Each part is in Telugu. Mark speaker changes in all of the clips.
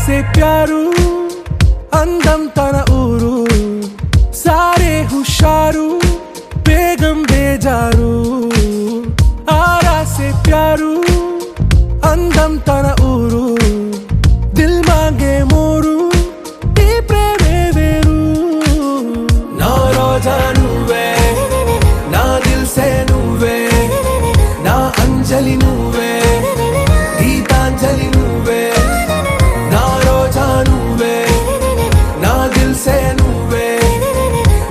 Speaker 1: से प्यारू అందం తన ఊరు సారే హుషారు బేగం బేజారు ఆరా से प्यारू అందం తన ఊరు దిల్ మాంగే మోరు ఈ ప్రేమే వేరు నా రోజా నువ్వే నా దిల్ సే నువ్వే నా అంజలి నువ్వే గీతాంజలి నువ్వే నా రోజా నువ్వే నా దిల్ సే నువ్వే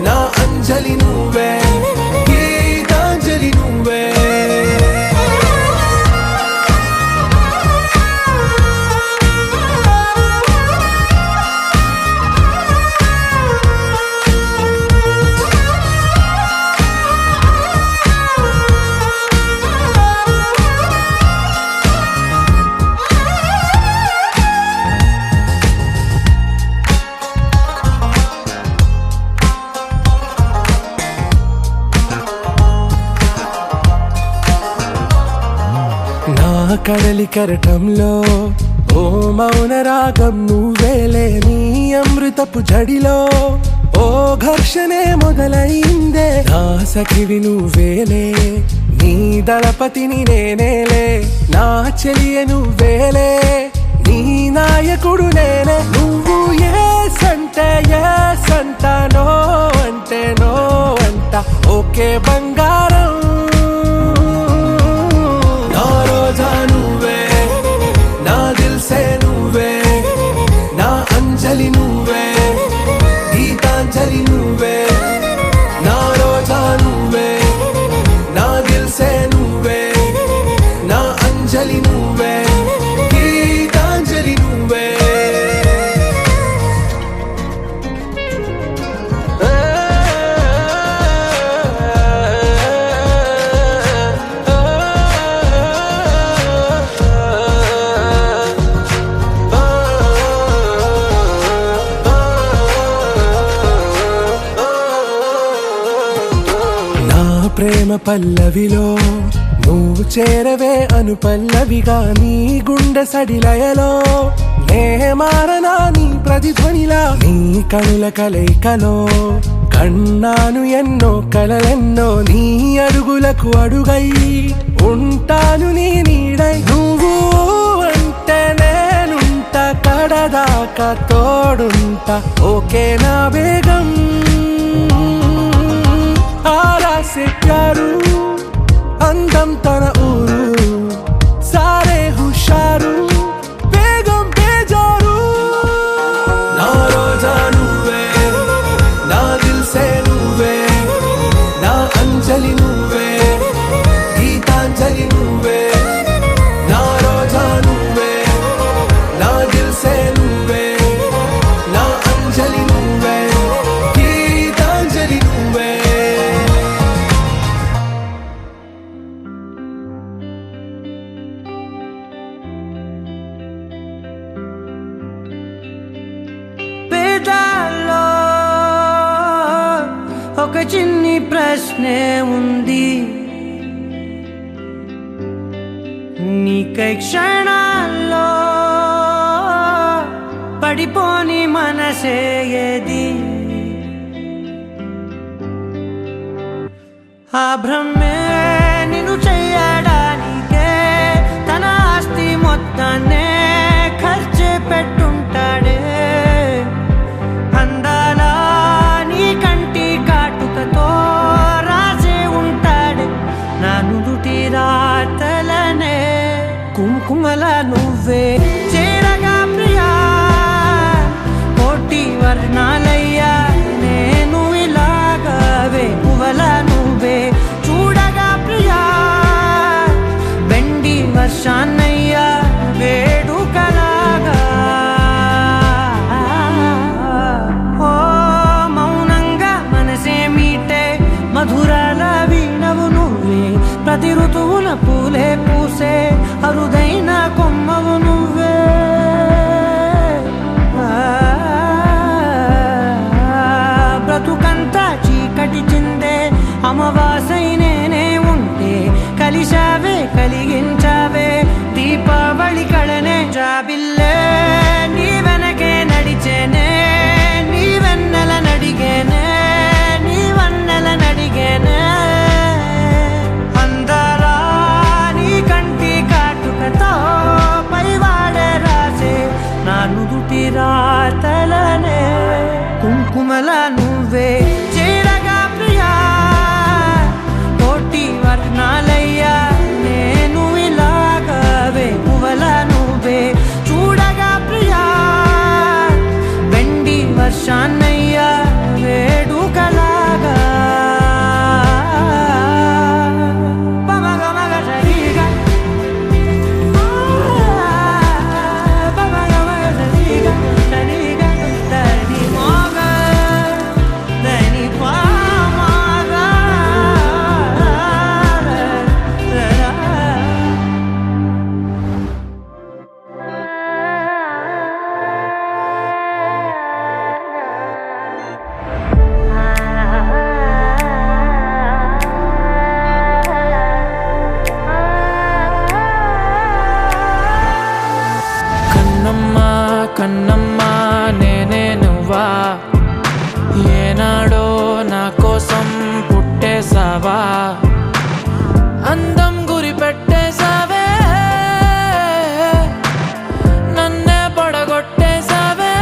Speaker 1: నా అంజలి నువ్వే గీతాంజలి నువ్వే నా కడలి కరటంలో ఓ మౌన రాగం నువ్వేలే నీ అమృతపు జడిలో ఓ ఘర్షణే మొదలైందే నా సఖివి నువ్వేలే నీ దళపతిని నేనేలే నా చెలియ నువ్వేలే నీ నాయకుడు నేనే నువ్వు ఏ సంట నో అంటే నో అంట ఓకే బంగారం నువ్వే నా దిల్ సే నువ్వే నా అంజలి నువ్వే గీతాంజలి నువ్వే నా రోజా నువ్వే నా దిల్ సే నువ్వే నా అంజలి నువ్వే గీతాంజలి నువ్వే ప్రేమ పల్లవిలో నువ్వు చేరవే అను పల్లవిగా నీ గుండె సడిలయలో నే మారనా నీ ప్రతిధ్వనిలా నీ కనుల కలయికలో కన్నాను ఎన్నో కలలెన్నో నీ అడుగులకు అడుగై ఉంటాను నీ నీడై నువ్వు అంటే నేనుంట కడదాకా తోడుంటా ఓకే నా బేగం ఆరా से प्यारू అందం తన ఊరు సారే హుషారు బేగం బేజారు నా రోజా నువ్వే నా దిల్ సే నువ్వే నా అంజలి నువ్వే గీతాంజలి నువ్వే నా రోజా నువ్వే నా దిల్ సే నువ్వే నా అంజలి నువ్వే గీతాంజలి నువ్వే
Speaker 2: ఒక చిన్ని ప్రశ్నే ఉంది నీకై క్షణాల్లో పడిపోని మనసే ఏది ఆ భ్రమే నిన్ను చెయ్యడానికే తన ఆస్తి మొత్తాన్నే ఖర్చు పెట్టుంటాడే అందాలా నీ కంటి కాటుకతో రాసే ఉంటాడే నా నుదుటి రాతలనే కుంకుమల నువ్వే చేరగా ప్రియా కోటి వర్ణాలయ్యా నేను ఇలాగవే పువ్వల నువ్వే చూడగా ప్రియా వెండి వర్షాన్నయ్యా వేడుకలాగా ఓ మౌనంగా మనసే మీటే మధురాల వీణవు నువ్వే ప్రతి ఋతువుల పూలే పూసే అరుదైన కొమ్మవు నువ్వే కుంకుమల నువ్వే చేరగా ప్రియా కోటి వర్ణాలయ్యా నేను ఇలాగవే పువ్వల నువ్వే చూడగా ప్రియా వెండి వర్షాన్నయ్యా వేడుకలాగా
Speaker 1: కన్నమ్మా నేనే నువ్వా ఏనాడో నా కోసం పుట్టేసావా అందం గురి పెట్టేసావే నన్నే పడగొట్టేసావే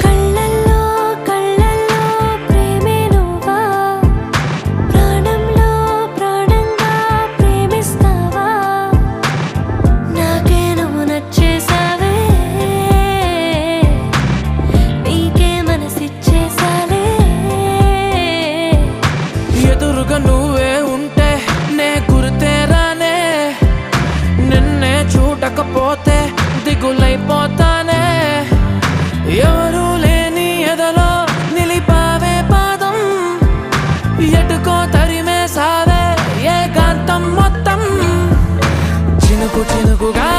Speaker 3: కళ్ళల్లో కళ్ళల్లో ప్రేమే నువ్వా ప్రాణంలో ప్రాణంగా ప్రేమిస్తావా నాకే నువ్వు నచ్చేసావే నీకే మనసిచ్చేసాలే
Speaker 1: ఎదురుగా నువ్వే ఉంటే నే గుర్తేరానే నిన్నే చూడకపోతే దిగులైపోతానే ఎవరు లేని ఎదలో నిలిపావే పాదం ఎటుకో తరిమే సావే ఏకాంతం మొత్తం చినుకు చినుకుగా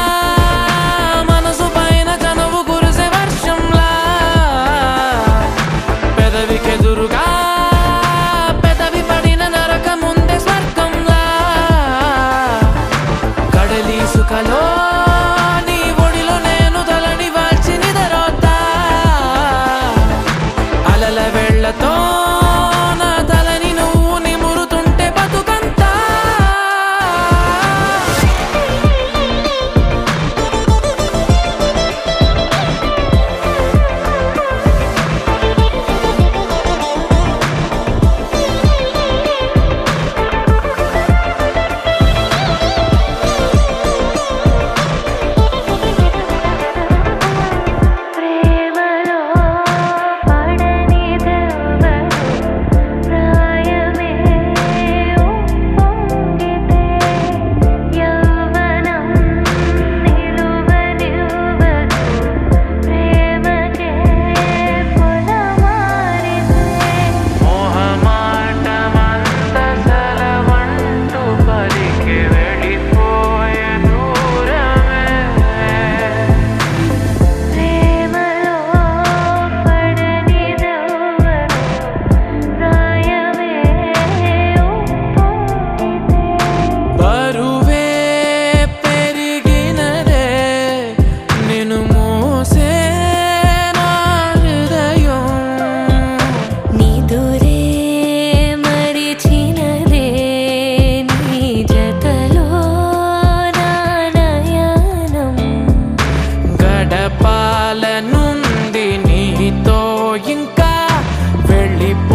Speaker 1: మనసు పైన చనువు కురిసే వర్షంలా పెదవికెదురుగా పెదవి పడిన నరక ముందే స్వర్గంలా కడలి సుఖలో నీ ఒడిలో నేను తలని వాల్చి నిదరోతా అలల వెళ్ళతో నా తలని నువ్వు నిమురుతుంటే బతుకంతా
Speaker 3: ప్రేమలో పడనిదెవరు ప్రాయమే ఉప్పొంగితే యవ్వనం నిలువనివ్వదు ప్రేమకే పొలమారితే
Speaker 1: మోహమాటమంత సెలవంటూ పలికి వెళ్ళిపోయే దూరమే
Speaker 3: ప్రేమలో పడనిదెవరు ప్రాయమే ఉప్పొంగితే
Speaker 1: బరువే పెరిగినదే నిన్ను మోసే నా హృదయం
Speaker 3: నిదురే మరిచినదే నీ జతలో నా నయనం
Speaker 1: గడపాలనుంది నీతో ఇంకా వెళ్ళిపోతావేంటి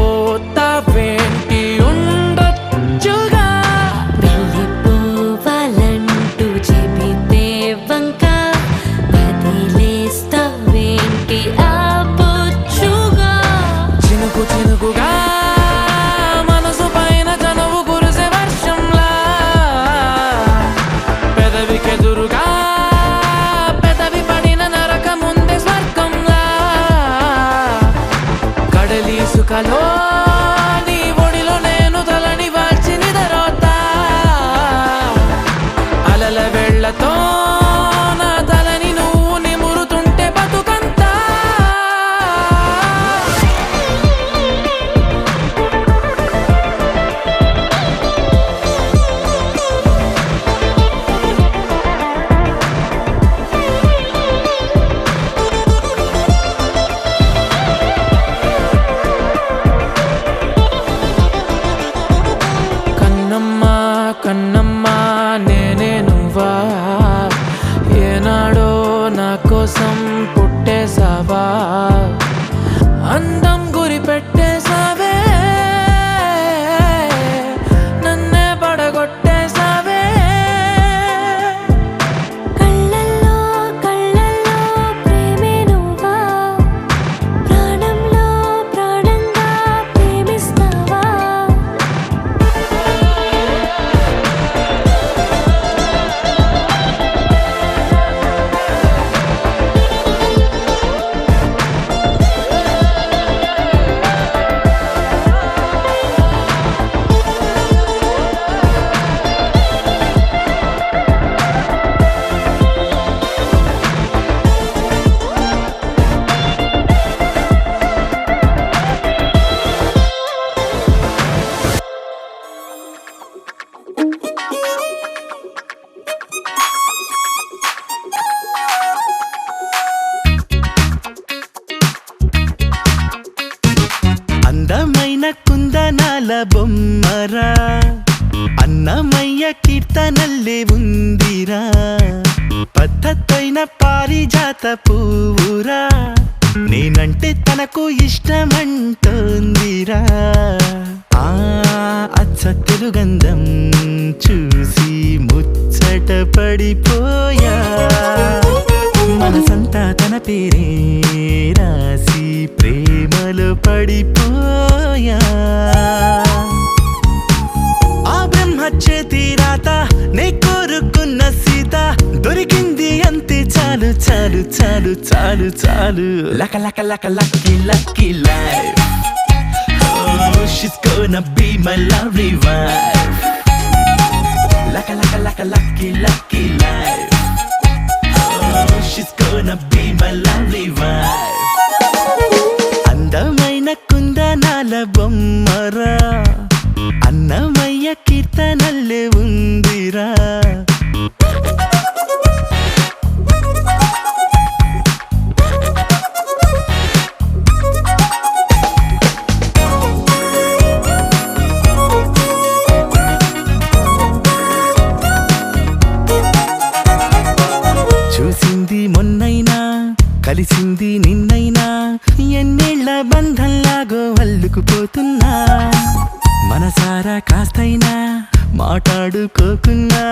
Speaker 1: ఉండొచ్చుగా
Speaker 3: వెళ్ళిపోవాలంటూ చెబితే వంక వదిలేస్తావేంటి ఆ బొచ్చుగా
Speaker 1: చినుకు చినుకుగా మనసు పైన చనువు కురిసే వర్షంలా పెదవికెదురుగా పెదవి పడిన నరక ముందే స్వర్గంలా కడలి సుఖలో నీ ఒడిలో నేను తలని వాల్చి నిదరోతా అలల వెళ్ళతో నా తలని నువ్వు నిమురుతుంటే బతుకంతా
Speaker 4: నాల బొమ్మరా అన్నమయ్య కీర్తనల్లే ఉందిరా పద్ధతైన పారిజాత పువ్వురా నేనంటే తనకు ఇష్టమంటోందిరా ఆ అచ్చ తెలుగంధం చూసి ముచ్చట పడిపోయా మనసంతా తన పేరే రాసి ప్రేమలో పడిపోయా ఆ బ్రహ్మ చేతి రాత నే కోరుకున్న సీత దొరికింది అంతే చాలు చాలు చాలు చాలు చాలు లక లక లక lucky lucky life oh she's gonna be my lovely wife laka laka laka lucky lucky life oh she's gonna be my lovely wife అందమైన కుందనాల బొమ్మరా అన్నమయ్య కీర్తనల్లే ఉందిరా చూసింది మొన్నైనా కలిసింది నిన్నైనా ఎన్నేళ్ల బంధంలాగో అల్లుకుపోతున్నా మనసారా కాస్తైనా మాట్లాడుకోకున్నా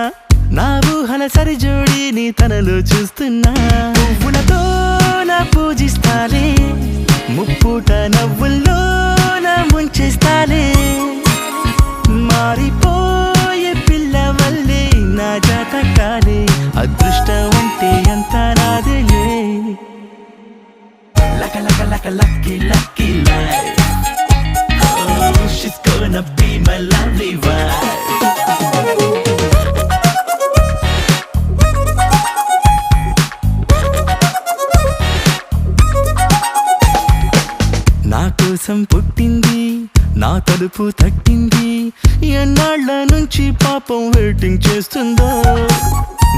Speaker 4: నా ఊహల సరిజోడిని తనలో చూస్తున్నా పువ్వులతోన పూజిస్తాలే ముప్పుట నవ్వుల్లోన ముంచేస్తాలే మారిపోయే పిల్ల వల్లే నా జాతకాలే అదృష్టం అంటే ఎంత నాదిలే లక లక లక lucky lucky life oh she's gonna be my lovely wife నా కోసం పుట్టింది నా తలుపు తట్టింది ఎన్నాళ్ళ నుంచి పాపం వెయిటింగ్ చేస్తుందో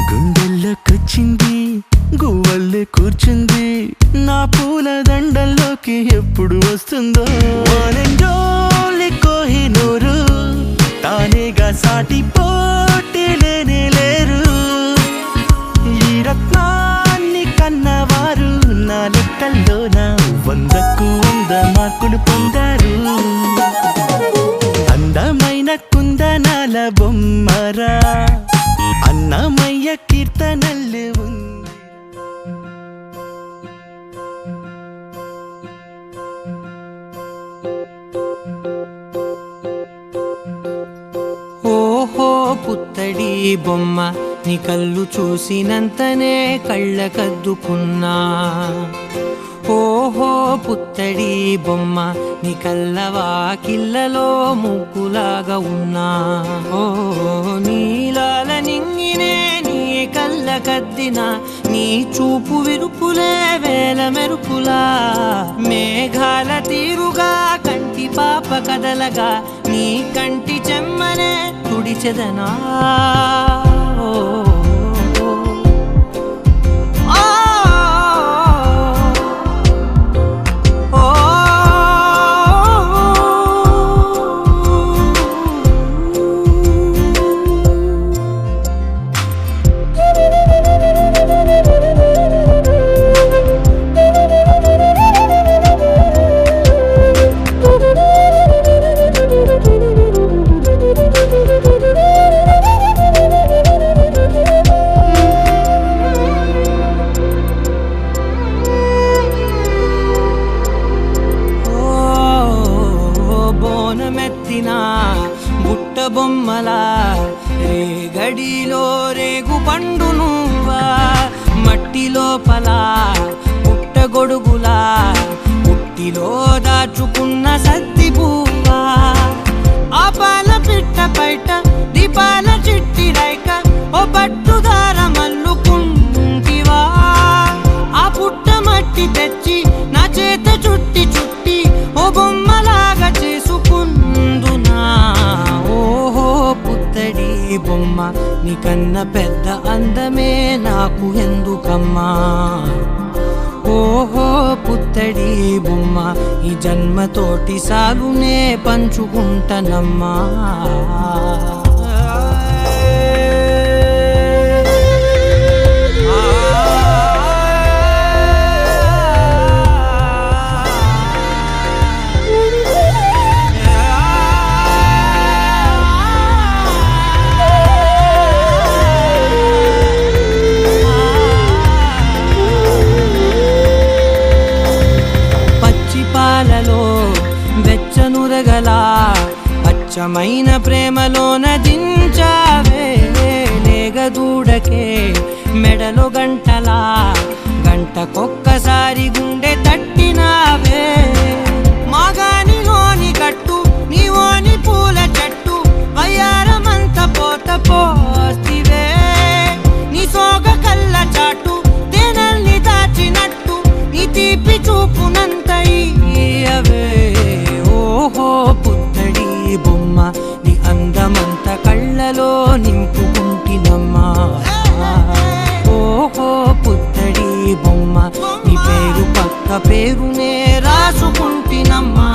Speaker 4: గుండెల్లోకొచ్చింది గువ్వల్లే కూర్చుంది నా పూల దండల్లోకి ఎప్పుడు వస్తుందో కోహినూరు తానేగా సాటి పోటీ లేనే లేరు ఈ రత్నాన్ని కన్నవారు నా లెక్కల్లోన 100కు 100 మార్కులు పొందారు అందమైన కుందనాల బొమ్మరా అన్నమయ్య కీర్తనల్లే ఉంది
Speaker 2: ఓహో పుత్తడి బొమ్మ నీ కళ్ళు చూసినంతనే కళ్ళకద్దుకున్నా ఓహో పుత్తడి బొమ్మ నీ కళ్ళవాకిళ్ళలో ముగ్గులాగా ఉన్నా ఓ నీలాల నింగినే నీ కళ్ళకద్దిన నీ చూపు విరుపులే వేల మెరుపులా మేఘాల తీరుగా కంటి పాప కదలగా నీ కంటి చెమ్మనే తుడిచెదనా బుట్ట బొమ్మలా రేగడిలో రేగు పండు నువ్వా మట్టి లోపల పుట్ట గొడుగులా పుట్టిలో దాచుకున్న సత్తి పువ్వా ఆ పాల పిట్ట బయట దీపాల చిట్టి రైక ఓ పట్టుదార మల్లుకుంటివా ఆ పుట్ట మట్టి తెచ్చి నా చేత చుట్టి చుట్టి ఓ బొమ్మలాగా చేసుకుందునా ఓహో పుత్తడి బొమ్మ నీకన్న పెద్ద అందమే నాకు ఎందుకమ్మా ఓహో పుత్తడి పుత్తడి బొమ్మ ఈ జన్మతోటి సాగునే పంచుకుంటనమ్మా. పాలలో వెచ్చనురగల అచ్చమైన ప్రేమలోన దించావే లేగదూడకే మెడలో గంటలా గంటకొక్కసారి గుండె తట్టినావే మాగానిలోని కట్టు నీవోని పూల చెట్టు వయ్యారమంత పోత పోస్తివే నీ సోగ కళ్ళ చాటు తేనల్ని దాచినట్టు నీ తీపి చూపునంత అవే. ఓహో పుత్తడి బొమ్మ నీ అందమంత కళ్ళలో నింపుకుంటినమ్మా. ఓహో పుత్తడి బొమ్మ నీ పేరు పక్క పేరునే రాసుకుంటినమ్మా.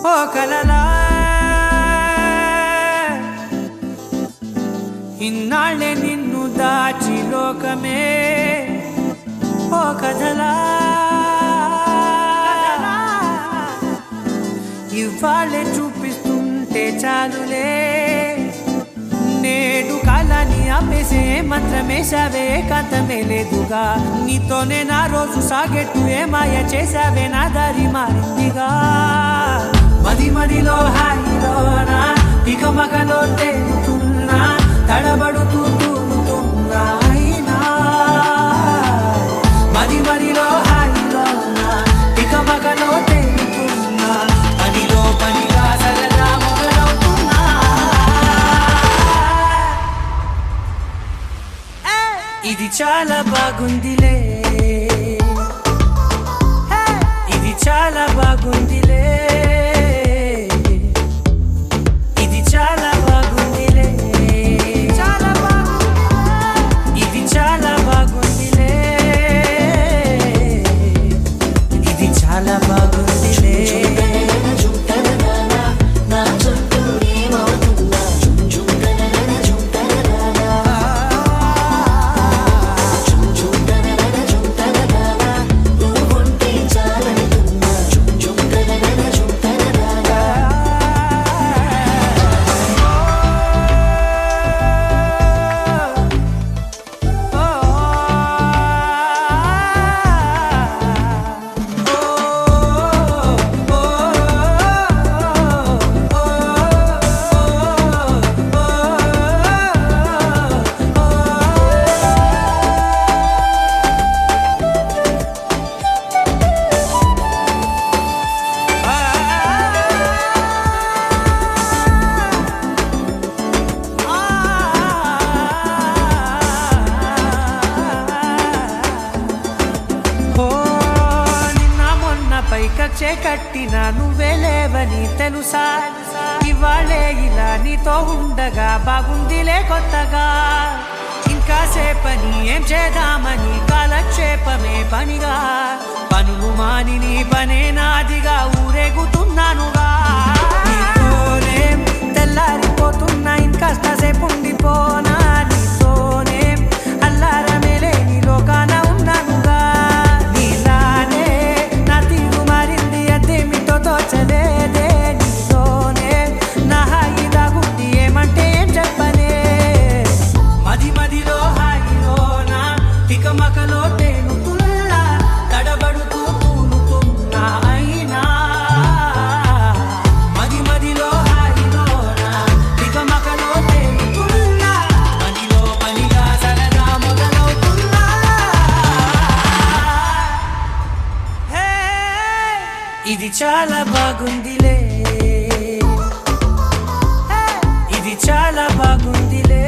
Speaker 2: ఓ కలలా ఇన్నాళ్ళే నిన్ను దాచి లోకమే ఓ కథలా ఇవాళ్ళే చూపిస్తుంటే చాలులే నేడు కాలాన్ని ఆపేసే మంత్రమేశావే కాంతమే లేదుగా నీతోనే నా రోజు సాగెట్టు ఏ మాయ చేశావే నా దారి మారిందిగా మది మదిలో హాయిలోనా ఇక మగలో తేలుతున్నా తడబడుతూ తూలుతున్నా అయినా మది మదిలో హాయిలోనా ఇక మగలో తేలుతున్నా పనిలో పనిగా సరదా మొదలవుతున్నా. ఇది చాలా బాగుందిలే ఇది చాలా బాగుందిలే ఇది చాలా బాగుందిలే చాలా బాగుంది ఇది చాలా బాగుందిలే ఇది చాలా బాగుందిలే. కచ్చే కట్టినా నువ్వే లేవని తెలుసా ఇవాళే ఇలా నీతో ఉండగా బాగుందిలే కొత్తగా ఇంకా సేపని ఏం చేద్దామని కాలక్షేపమే పనిగా పనులు మాని నీ పనే నాదిగా ఊరేగుతున్నానుగా నీతోనే తెల్లారిపోతున్నా ఇంకాస్త సేపు ఉండిపోనా నీతోనే అల్లారమే లేని లోకాన ఉన్నానుగా నీలానే నా తీరు మారింది అదేమిటో తోచలేదే నీతోనే నా హాయి దాగుంది ఏమంటే ఏం చెప్పనే మది మదిలో హాయిలోనా తికమకలో తేలుతున్నా తడబడుతూ తూలుతున్నా అయినా మది మదిలో హాయిలోనా తికమకలో తేలుతున్నా పనిలో పనిగా సరదా మొదలవుతున్నా. హే ఇది చాలా బాగుందిలే ఇది చాలా బాగుందిలే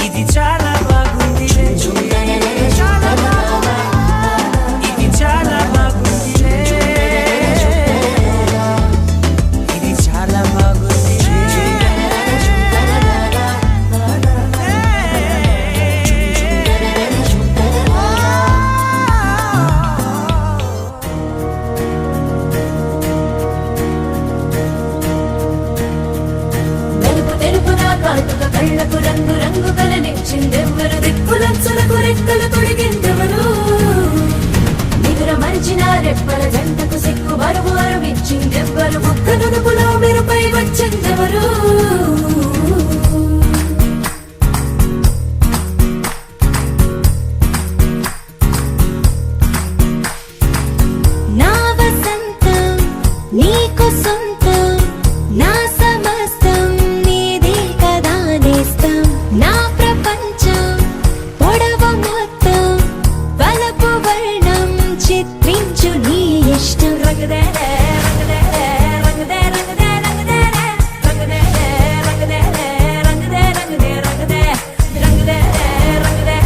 Speaker 2: ఇది చాలా బాగుందిలే ఇది చాలా బాగుందిలే
Speaker 3: కళ్ళకు రంగు రంగు కలనిచ్చిందెవ్వరు దిక్కులచ్చులకు రెక్కలు తొడిగిందెవరు నిదుర మరిచిన రెప్పల జంటకు సిక్కు బరువు అరవిచ్చిందెవ్వరు ఒక్క నునుపులో మెరుపై వచ్చిందెవరు నా వసంతం నీకు సొంతం నా సమస్తం నీదే కదా నేస్తం నా ప్రపంచం పొడవు మొత్తం వలపు వర్ణం చిత్రించు నీ ఇష్టం రంగదే రంగదే రంగదే రంగదే రంగదే రంగదే రంగదే రంగదే రంగదే రంగదే రంగదే రంగదే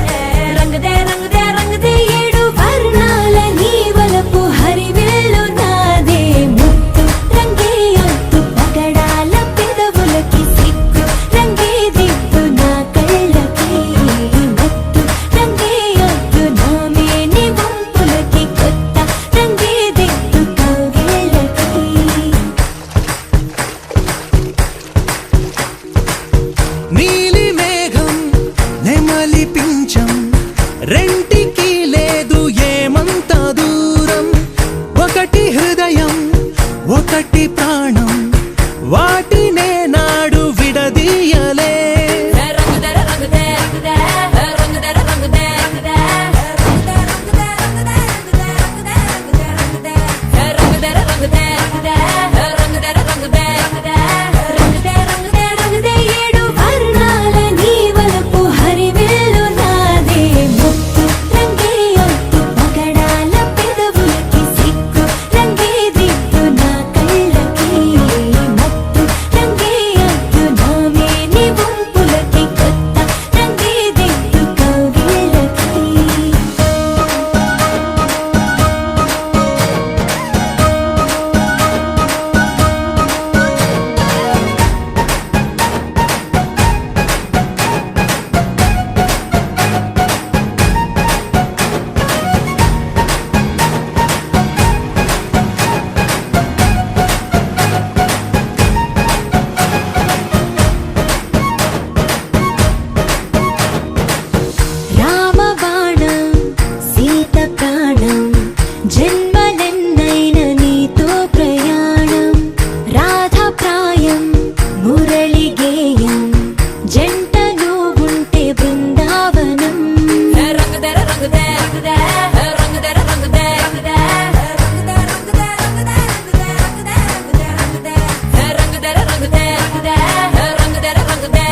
Speaker 3: రంగదే రంగదే రంగదే ఏడు వర్ణాల నీ వలపు హరివేలు నాదే ముత్తు రంగే అంతు పగడాల పెదవులకి సిగ్గు రంగే దిద్దు నా కళ్ళకి మత్తు రంగే అంతు నా మేని వంపులకి కొత్త రంగే దిద్దు కౌగిళ్ళకి
Speaker 4: నీలి మేఘం నెమలి పించం రెంటికి లేదు ఏమంత దూరం ఒకటి హృదయం ఒకటి ప్రాణం వాటినే నాడు విడదీయలే
Speaker 3: రంగదే రంగదే రంగదే రంగదే రంగదే రంగదే రంగదే రంగదే రంగదే రంగదే రంగదే ఏడు వర్ణాల నీ వలపు హరివేలు నాదే ముత్తు రంగే అంతు పగడాల పెదవులకి సిగ్గు రంగే దిద్దు నా కళ్ళకి మత్తు రంగే అంతు నా మేని వంపులకి కొత్త రంగే దిద్దు కౌగిళ్ళకి రామబాణం సీత ప్రాణం జన్మలెన్నైన నీతో ప్రయాణం రాధప్రాయం మురళి గేయం జంటలో ఉంటే బృందావనం రంగదే రంగదే రంగదే రంగదే రంగదే రంగదే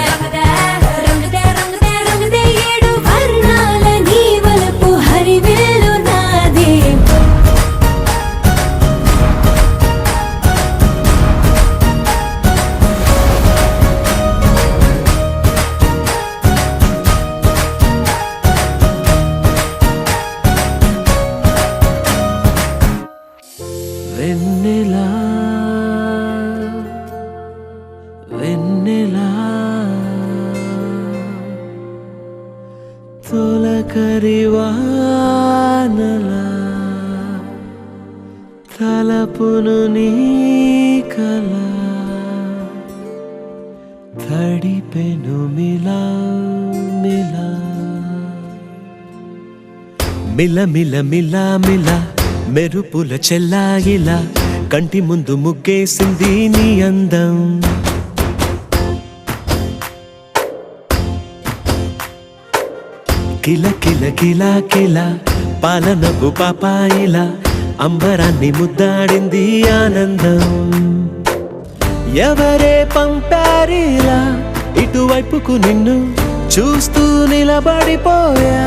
Speaker 3: రంగదే రంగదే రంగదే ఏడు వర్ణాల నీ వలపు హరివేలు నాదే
Speaker 1: వెన్నెలా వెన్నెలా తొలకరి వానలా తలపును నీ కల తడిపెను మిలా మిలా
Speaker 4: మిల మిల మిల మిల మెరుపుల చెల్లాయిలా కంటి ముందు ముగ్గేసింది నీ అందం కిల కిల కిల కిల పాలనపు పాపాయిలా అంబరాన్ని ముద్దాడింది ఆనందం ఎవరే పంపారిలా ఇటువైపుకు నిన్ను చూస్తూ నిలబడిపోయా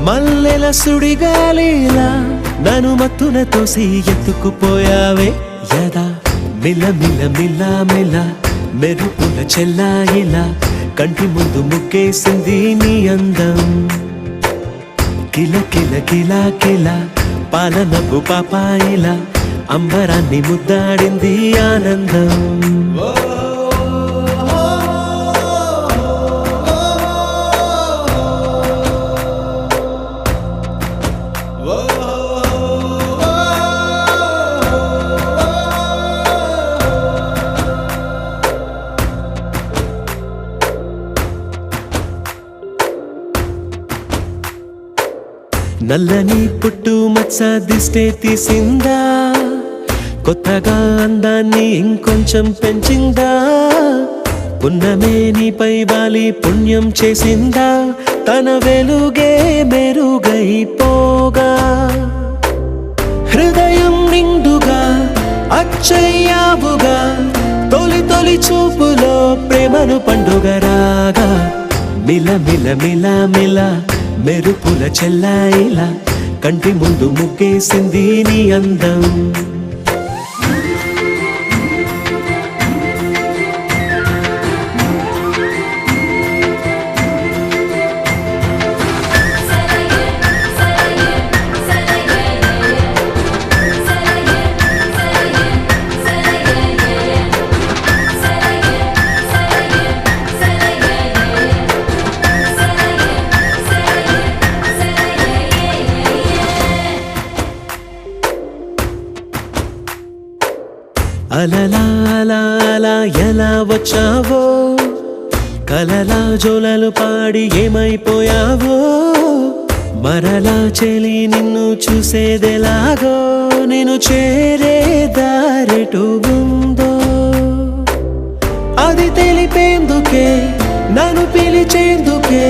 Speaker 4: మల్లెల సుడిగాలిలా నన్ను మత్తున తోసి ఎత్తుకుపోయావే యదా మిల మిల మిల మిల మెరుపుల చెల్లాయిలా కంటి ముందు ముగ్గేసింది నీ అందం కిల కిల కిల కిల పాలనపు పాపాయిలా అంబరాన్ని ముద్దాడింది ఆనందం నల్లని పుట్టు మచ్చ దిష్టే తీసిందా, కొత్తగా అందాన్ని ఇంకొంచెం పెంచిందా, పున్నమే నీపై వాలి పుణ్యం చేసిందా, తన వెలుగే మెరుగైపోగా హృదయం నిండుగా అచ్చయ్యావుగా, తొలి తొలి చూపులో ప్రేమను పండుగ రాగా, మిల మిల మిల మిల మెరుపుల చెల్లాయిలా కంటి ముందు ముగ్గేసింది నీ అందం. అలలా అలా అలా ఎలా వచ్చావో, కలలా జోలలు పాడి ఏమైపోయావో, మరలా చెలి నిన్ను చూసేదెలాగో, నేను చేరే దారెటు ఉందో అది తెలిపేందుకే నన్ను పిలిచేందుకే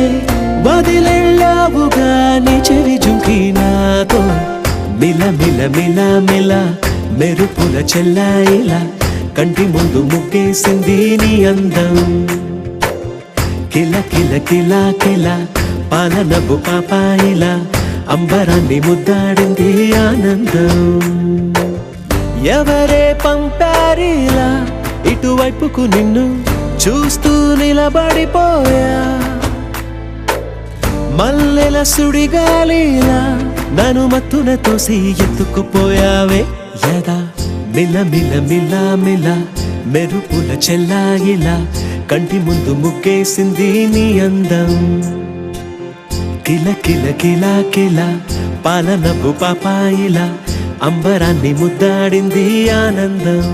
Speaker 4: వదిలెళ్ళావుగా నీ చెవి జుంకి నాతో. మిల మిల మిల మిల మెరుపుల చెల్లాయిలా కంటి ముందు ముగ్గేసింది నీ అందం. కిల కిల కిల కిల పాలనబు పాపాయిలా అంబరాన్ని ముద్దాడింది ఆనందం. ఎవరే పంపారిలా ఇటువైపుకు నిన్ను చూస్తూ నిలబడిపోయా, మల్లెల సుడిగాలిలా నన్ను మత్తున తోసి ఎత్తుకుపోయావే యదా. మిల మిల మిల మిల మెరుపుల చెల్లాయిలా కంటి ముందు ముగ్గేసింది నీ అందం. కిల కిల కిల కిల పాలనబు పాపాయిలా అంబరాన్ని ముద్దాడింది ఆనందం.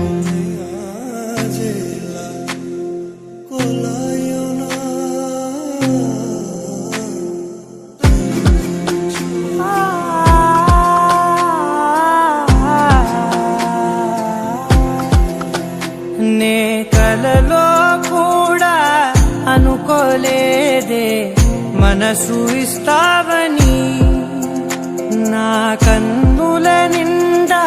Speaker 2: నే కలలో కూడా అనుకోలేదే మనసు ఇస్తావని, నా కన్నుల నిండా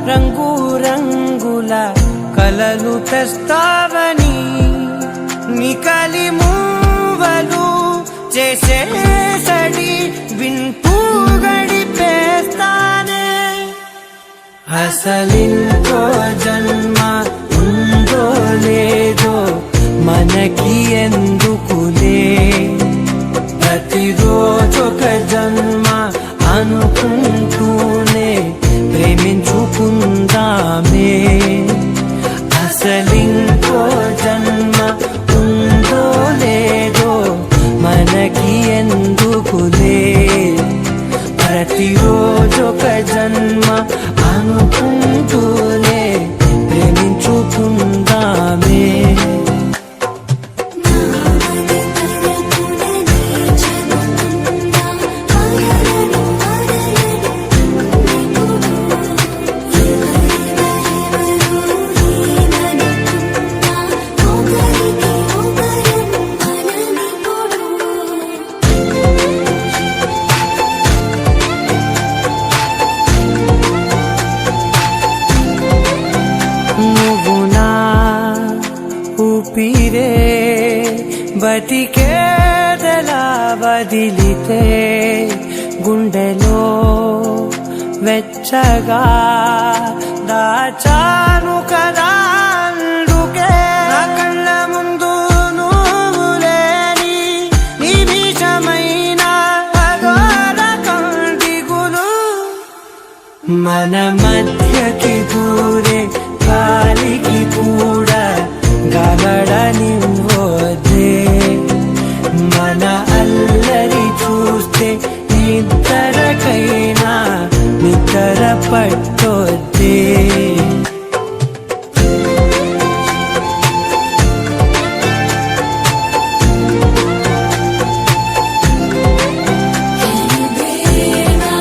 Speaker 2: రంగు రంగుల కలలు తెస్తావని, నికలి మూవలు చేసేసడి వింటూ గడిపేస్తానే. అసలింకో జన్మ ఉందో లేదో మనకి ఎందుకులే, ప్రతిరోజొక జన్మ అనుకుంటూనే ప్రేమించుకుందామే. అసలింకో జన్మ ఉందో లేదో మనకి ఎందుకులే, ప్రతిరోజొక జన్మ అనుకుంటూనే ప్రేమించుకుందామే. నువ్వు నా ఊపిరే బతికేదలా వదిలితే, గుండెలో వెచ్చగా దాచాను కదా అందుకే. నా కళ్ళ ముందు నువ్వు లేని నిమిషమైన అఘోర కంటిగులు, మన మధ్యకి దూరే గాలికి కూడా గలడనివ్వదే, మన అల్లరి చూస్తే నిద్రకైనా నిద్ర పట్టొద్దే.
Speaker 3: నా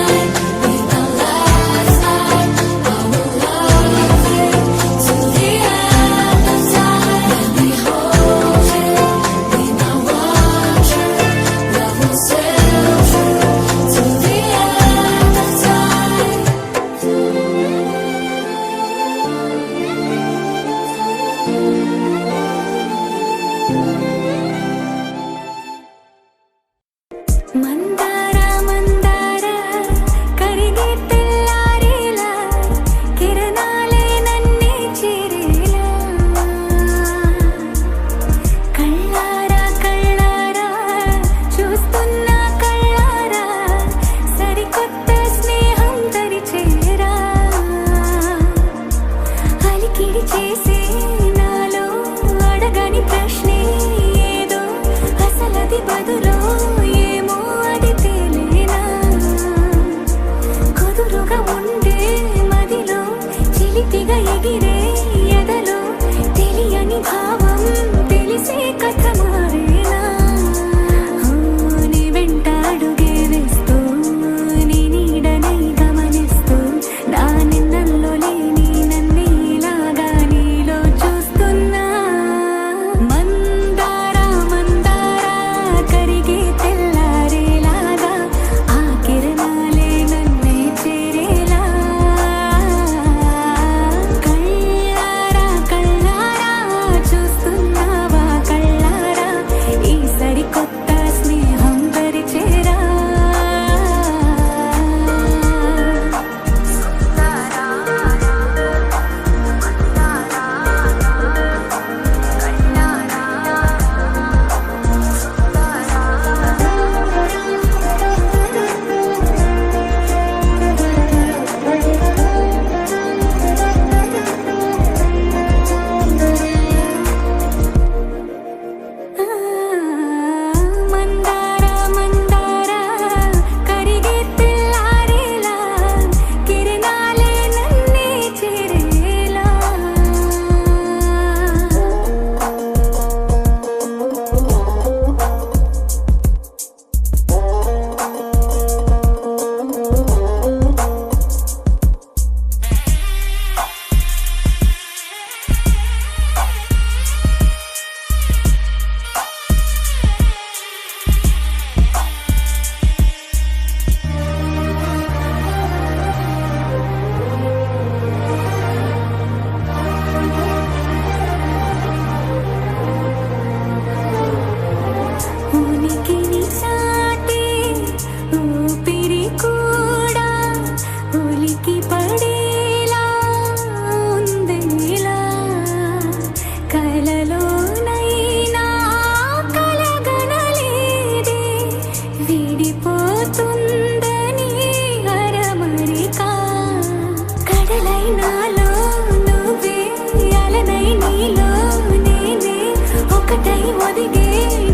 Speaker 3: ఒకటై ఒదిగే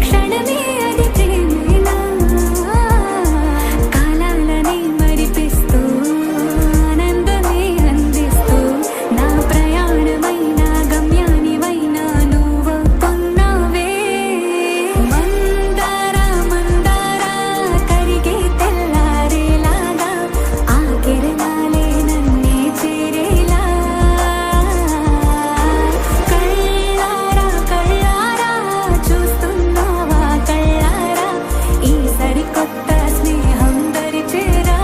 Speaker 3: క్షణమే అది ప్రేమేనా కాలాలని మరిపిస్తూ ఆనందమే అందిస్తూ నా ప్రయాణమైన గమ్యానివైనా నువ్వు పొన్నావే మందార మందార కరిగే తెల్లారేలాగా ఆ కిరణాలే నన్నే చేరేలా కళ్ళారా కళ్ళారా చూస్తున్నావా కళ్ళారా ఈ సరికొత్త స్నేహం దరిచేరా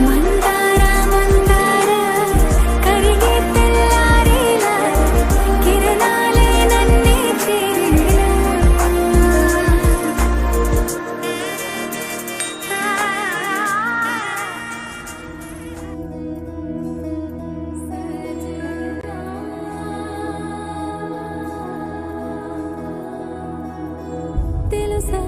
Speaker 3: మందార మందార కరిగే తెల్లారేలా కిరణాలే నన్నే చేరేలా తెలుసా